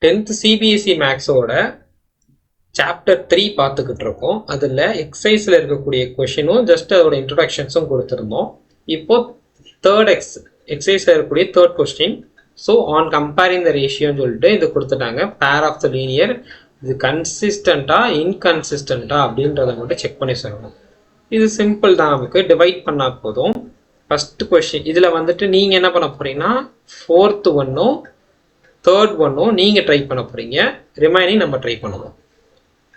10th CBSE மேக்ஸோட chapter 3 பார்த்துக்கிட்டு இருக்கோம். அதில் எக்ஸசைஸில் இருக்கக்கூடிய கொஷினும் ஜஸ்ட் அதோட இன்ட்ரடக்ஷன்ஸும் கொடுத்துருந்தோம். இப்போ தேர்ட் எக்ஸசைஸில் இருக்கக்கூடிய third question. So on comparing the ரேஷியோன்னு சொல்லிட்டு இது கொடுத்துட்டாங்க. பேர் ஆஃப் த லீனியர் இது கன்சிஸ்டண்டா இன்கன்சிஸ்டண்டா அப்படின்றத மட்டும் செக் பண்ணி சொல்லணும். இது சிம்பிள் தான், நமக்கு டிவைட் பண்ணால் போதும். ஃபர்ஸ்ட் கொஸ்டின் இதில் வந்துட்டு நீங்கள் என்ன பண்ண போறீங்கன்னா ஃபோர்த் ஒன்னும் தேர்ட் ஒன்னும் நீங்கள் ட்ரை பண்ண போறீங்க, ரிமைனிங் நம்ம ட்ரை பண்ணுவோம்.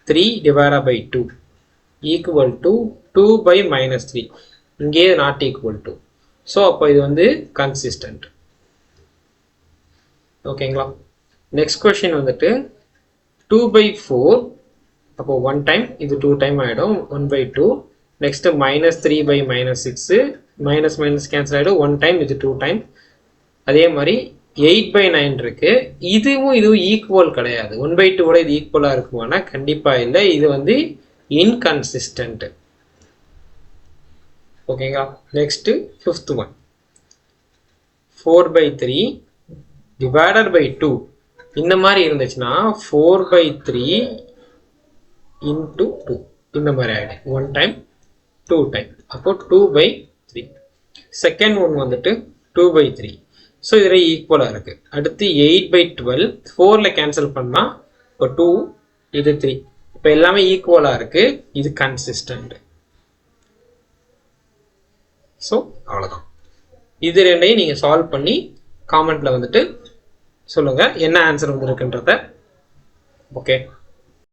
3 divided by 2 equal to 2 by minus 3. இங்கே not equal to. ஸோ அப்போ இது வந்து கன்சிஸ்டன்ட். ஓகேங்களா? நெக்ஸ்ட் கொஸ்டின் வந்துட்டு 2 by 4. அப்போ 1 டைம் இது 2 டைம் ஆகிடும், 1 by 2. Next minus 3 by minus 6. Minus minus cancel ஆகிடும், 1 டைம் இது 2 டைம். அதே மாதிரி 8 by 9 இருக்கு. இதுவும் ஈக்குவல் கிடையாது. 1 by 2 இது ஈக்குவலா இருக்குமானா கண்டிப்பா இல்லை. இது வந்து இன்கன்சிஸ்டன்ட். ஓகேங்களா? Next fifth one 4 by 3 divided by 2. இந்த மாதிரி இருந்துச்சுன்னா 4 by 3 into 2 இந்த மாதிரி ஆயிடும். 1 டைம் 2 டைம், அப்போ 2 by 3. செகண்ட் ஒன் வந்துட்டு 2 by 3. ஸோ இதில் ஈக்குவலாக இருக்குது. அடுத்து 8 by 12. 4ல் கேன்சல் பண்ணால் இப்போ 2 இது 3. இப்போ எல்லாமே ஈக்குவலாக இருக்குது. இது கன்சிஸ்டன்ட். ஸோ அவ்வளோதான். இது ரெண்டையும் நீங்கள் சால்வ் பண்ணி காமெண்ட்டில் வந்துட்டு சொல்லுங்கள் என்ன ஆன்சர் வந்துருக்குன்றத. ஓகே.